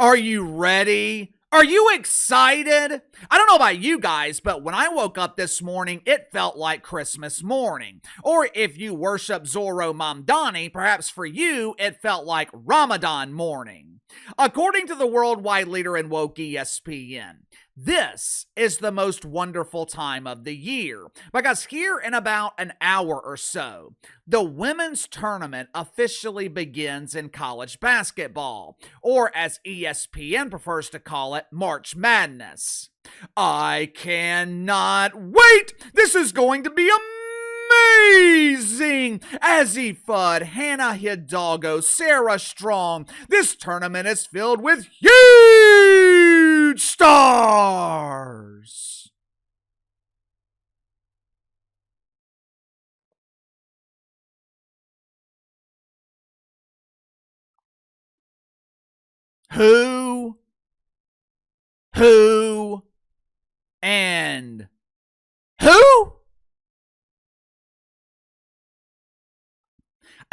Are you ready? Are you excited? I don't know about you guys, but when I woke up this morning, it felt like Christmas morning. Or if you worship Zoro Mamdani, perhaps for you, it felt like Ramadan morning. According to the worldwide leader in woke ESPN, this is the most wonderful time of the year because here in about an hour or so, the women's tournament officially begins in college basketball, or as ESPN prefers to call it, March Madness. I cannot wait! This is going to be amazing! Azzy Fudd, Hannah Hidalgo, Sarah Strong. This tournament is filled with huge stars! Who, and who?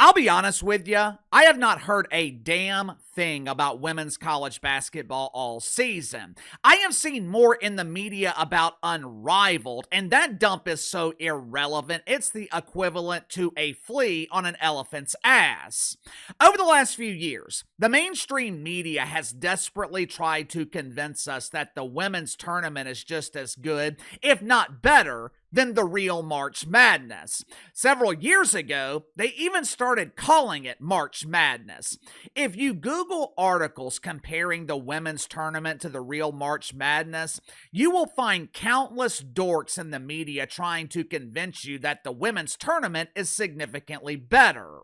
I'll be honest with you, I have not heard a damn thing about women's college basketball all season. I have seen more in the media about Unrivaled, and that dump is so irrelevant, it's the equivalent to a flea on an elephant's ass. Over the last few years, the mainstream media has desperately tried to convince us that the women's tournament is just as good, if not better, than the real March Madness. Several years ago, they even started calling it March Madness. If you Google articles comparing the women's tournament to the real March Madness, you will find countless dorks in the media trying to convince you that the women's tournament is significantly better.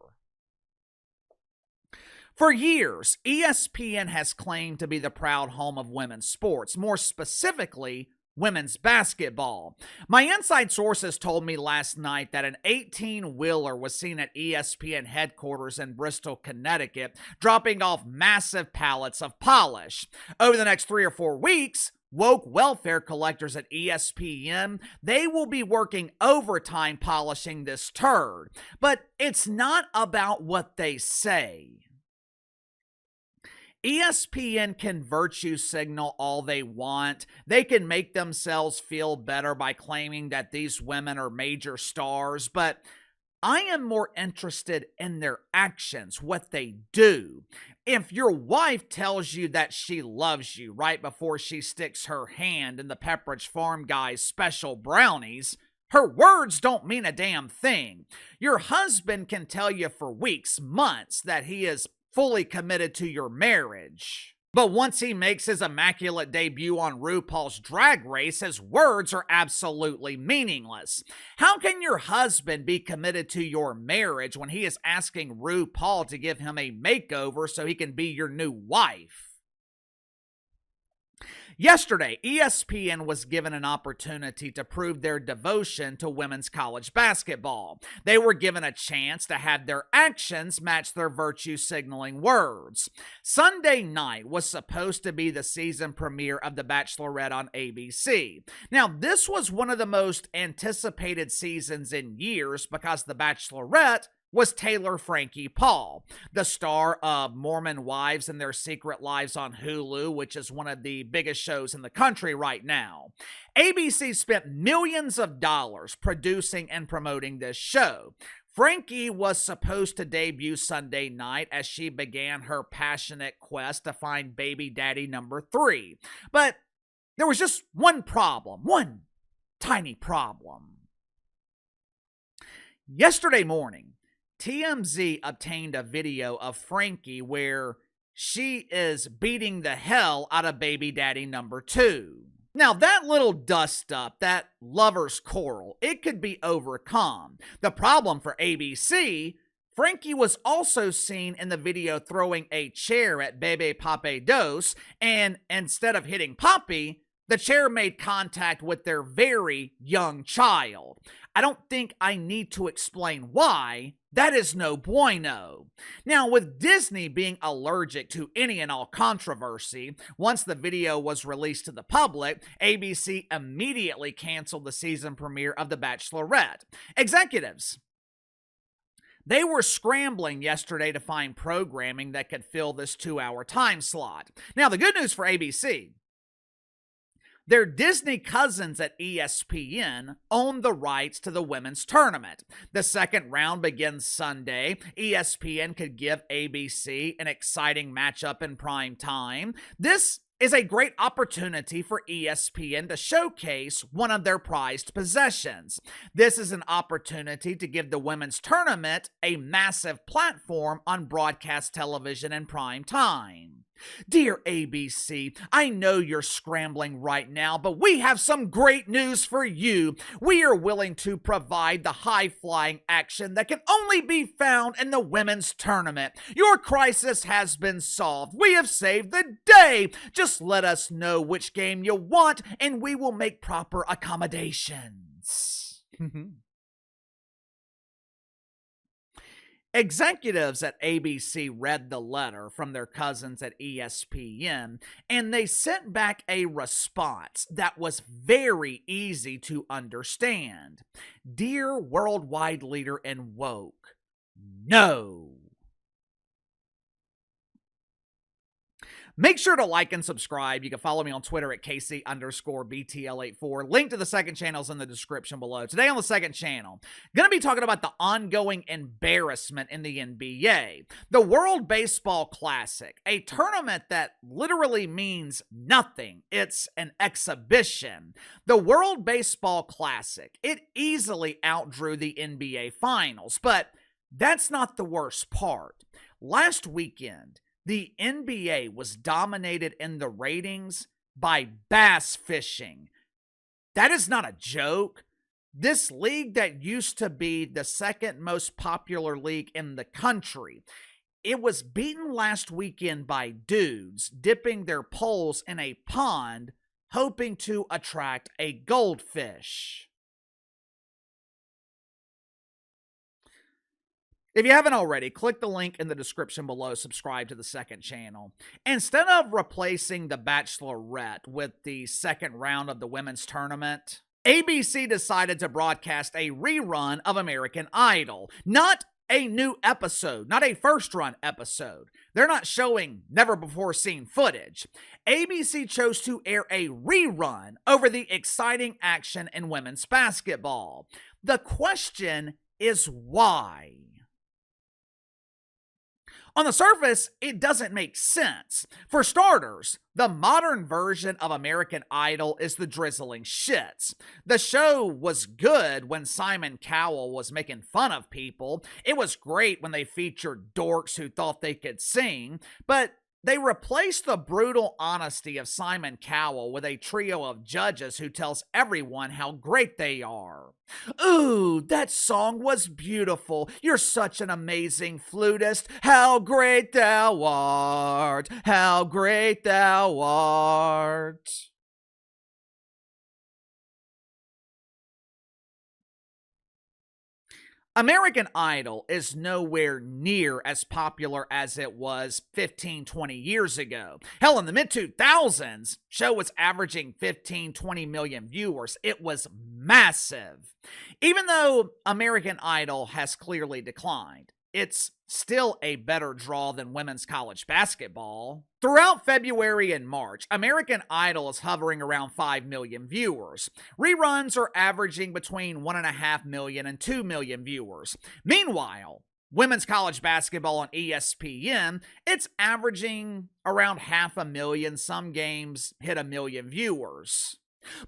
For years, ESPN has claimed to be the proud home of women's sports, more specifically, women's basketball. My inside sources told me last night that an 18-wheeler was seen at ESPN headquarters in Bristol, Connecticut, dropping off massive pallets of polish. Over the next 3 or 4 weeks, woke welfare collectors at ESPN, they will be working overtime polishing this turd. But it's not about what they say. ESPN can virtue signal all they want. They can make themselves feel better by claiming that these women are major stars, but I am more interested in their actions, what they do. If your wife tells you that she loves you right before she sticks her hand in the Pepperidge Farm guy's special brownies, her words don't mean a damn thing. Your husband can tell you for weeks, months, that he is fully committed to your marriage. But once he makes his immaculate debut on RuPaul's Drag Race, his words are absolutely meaningless. How can your husband be committed to your marriage when he is asking RuPaul to give him a makeover so he can be your new wife? Yesterday, ESPN was given an opportunity to prove their devotion to women's college basketball. They were given a chance to have their actions match their virtue signaling words. Sunday night was supposed to be the season premiere of The Bachelorette on ABC. Now, this was one of the most anticipated seasons in years because The Bachelorette was Taylor Frankie Paul, the star of Mormon Wives and Their Secret Lives on Hulu, which is one of the biggest shows in the country right now. ABC spent millions of dollars producing and promoting this show. Frankie was supposed to debut Sunday night as she began her passionate quest to find baby daddy number 3. But there was just one problem, one tiny problem. Yesterday morning, TMZ obtained a video of Frankie where she is beating the hell out of baby daddy number 2. Now, that little dust-up, that lover's quarrel, it could be overcome. The problem for ABC, Frankie was also seen in the video throwing a chair at Bebe Pape Dos, and instead of hitting Poppy, the chair made contact with their very young child. I don't think I need to explain why. That is no bueno. Now, with Disney being allergic to any and all controversy, once the video was released to the public, ABC immediately canceled the season premiere of The Bachelorette. Executives They were scrambling yesterday to find programming that could fill this 2-hour time slot. Now, the good news for ABC, their Disney cousins at ESPN own the rights to the women's tournament. The second round begins Sunday. ESPN could give ABC an exciting matchup in prime time. This is a great opportunity for ESPN to showcase one of their prized possessions. This is an opportunity to give the women's tournament a massive platform on broadcast television in prime time. Dear ABC, I know you're scrambling right now, but we have some great news for you. We are willing to provide the high-flying action that can only be found in the women's tournament. Your crisis has been solved. We have saved the day. Just let us know which game you want, and we will make proper accommodations. Executives at ABC read the letter from their cousins at ESPN, and they sent back a response that was very easy to understand. Dear worldwide leader in woke, no. Make sure to like and subscribe. You can follow me on Twitter at KC_BTL84. Link to the second channel is in the description below. Today on the second channel, going to be talking about the ongoing embarrassment in the NBA. The World Baseball Classic, a tournament that literally means nothing. It's an exhibition. The World Baseball Classic, it easily outdrew the NBA Finals, but that's not the worst part. Last weekend, the NBA was dominated in the ratings by bass fishing. That is not a joke. This league that used to be the second most popular league in the country, it was beaten last weekend by dudes dipping their poles in a pond hoping to attract a goldfish. If you haven't already, click the link in the description below, subscribe to the second channel. Instead of replacing the Bachelorette with the second round of the women's tournament, ABC decided to broadcast a rerun of American Idol. Not a new episode, not a first-run episode. They're not showing never-before-seen footage. ABC chose to air a rerun over the exciting action in women's basketball. The question is why? On the surface, it doesn't make sense. For starters, the modern version of American Idol is the drizzling shits. The show was good when Simon Cowell was making fun of people. It was great when they featured dorks who thought they could sing, but they replaced the brutal honesty of Simon Cowell with a trio of judges who tells everyone how great they are. Ooh, that song was beautiful. You're such an amazing flutist. How great thou art. How great thou art. American Idol is nowhere near as popular as it was 15, 20 years ago. Hell, in the mid-2000s, show was averaging 15, 20 million viewers. It was massive. Even though American Idol has clearly declined, it's still a better draw than women's college basketball. Throughout February and March, American Idol is hovering around 5 million viewers. Reruns are averaging between 1.5 million and 2 million viewers. Meanwhile, women's college basketball on ESPN, it's averaging around 500,000. Some games hit 1 million viewers.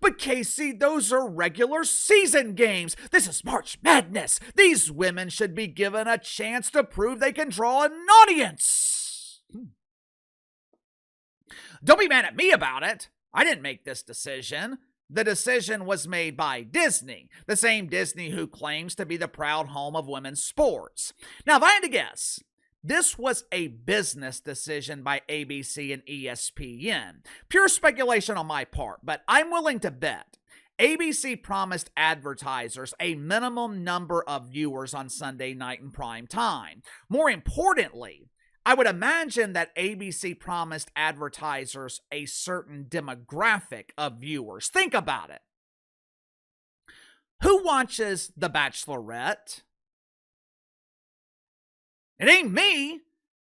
But Casey, those are regular season games. This is March Madness. These women should be given a chance to prove they can draw an audience. Don't be mad at me about it. I didn't make this decision. The decision was made by Disney, the same Disney who claims to be the proud home of women's sports. Now, if I had to guess, this was a business decision by ABC and ESPN. Pure speculation on my part, but I'm willing to bet ABC promised advertisers a minimum number of viewers on Sunday night in prime time. More importantly, I would imagine that ABC promised advertisers a certain demographic of viewers. Think about it. Who watches The Bachelorette? It ain't me.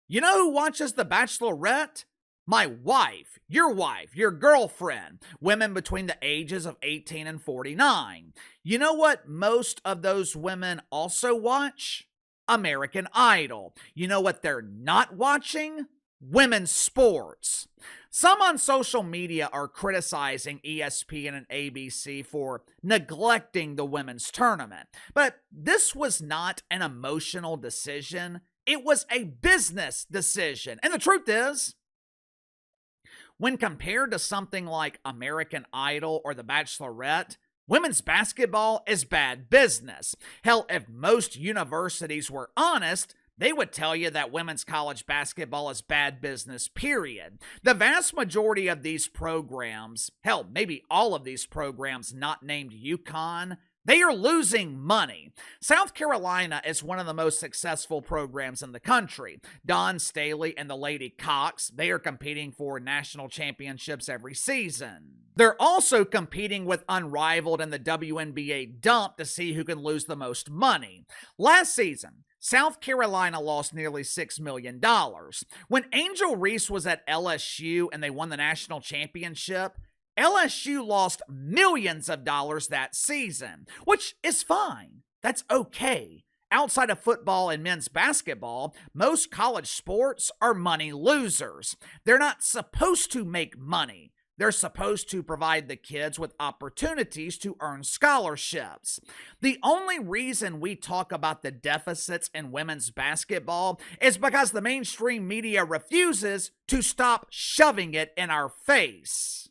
You know who watches The Bachelorette? My wife, your girlfriend, women between the ages of 18 and 49. You know what most of those women also watch? American Idol. You know what they're not watching? Women's sports. Some on social media are criticizing ESPN and ABC for neglecting the women's tournament. But this was not an emotional decision, it was a business decision. And the truth is, when compared to something like American Idol or The Bachelorette, women's basketball is bad business. Hell, if most universities were honest, they would tell you that women's college basketball is bad business, period. The vast majority of these programs, hell, maybe all of these programs not named UConn, they are losing money. South Carolina is one of the most successful programs in the country. Dawn Staley and the Lady Cox, they are competing for national championships every season. They're also competing with Unrivaled and the WNBA Dump to see who can lose the most money. Last season, South Carolina lost nearly $6 million. When Angel Reese was at LSU and they won the national championship, LSU lost millions of dollars that season, which is fine. That's okay. Outside of football and men's basketball, most college sports are money losers. They're not supposed to make money. They're supposed to provide the kids with opportunities to earn scholarships. The only reason we talk about the deficits in women's basketball is because the mainstream media refuses to stop shoving it in our face.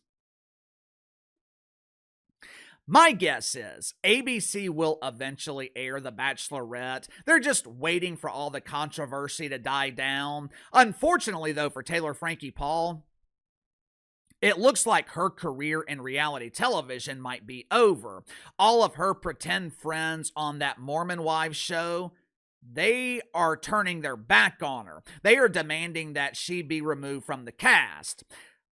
My guess is ABC will eventually air The Bachelorette. They're just waiting for all the controversy to die down. Unfortunately, though, for Taylor Frankie Paul, it looks like her career in reality television might be over. All of her pretend friends on that Mormon Wives show, they are turning their back on her. They are demanding that she be removed from the cast.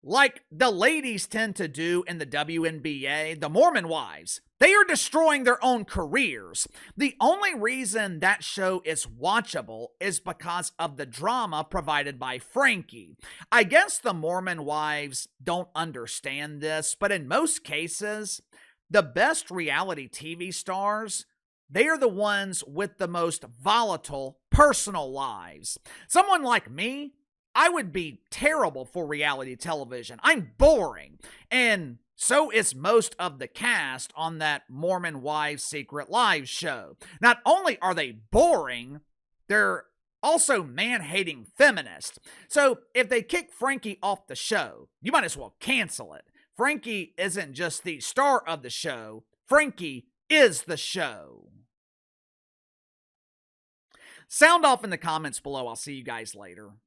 Like the ladies tend to do in the WNBA, the Mormon Wives, they are destroying their own careers. The only reason that show is watchable is because of the drama provided by Frankie. I guess the Mormon Wives don't understand this, but in most cases, the best reality TV stars, they are the ones with the most volatile personal lives. Someone like me, I would be terrible for reality television. I'm boring. And so is most of the cast on that Mormon Wives Secret Lives show. Not only are they boring, they're also man-hating feminists. So if they kick Frankie off the show, you might as well cancel it. Frankie isn't just the star of the show. Frankie is the show. Sound off in the comments below. I'll see you guys later.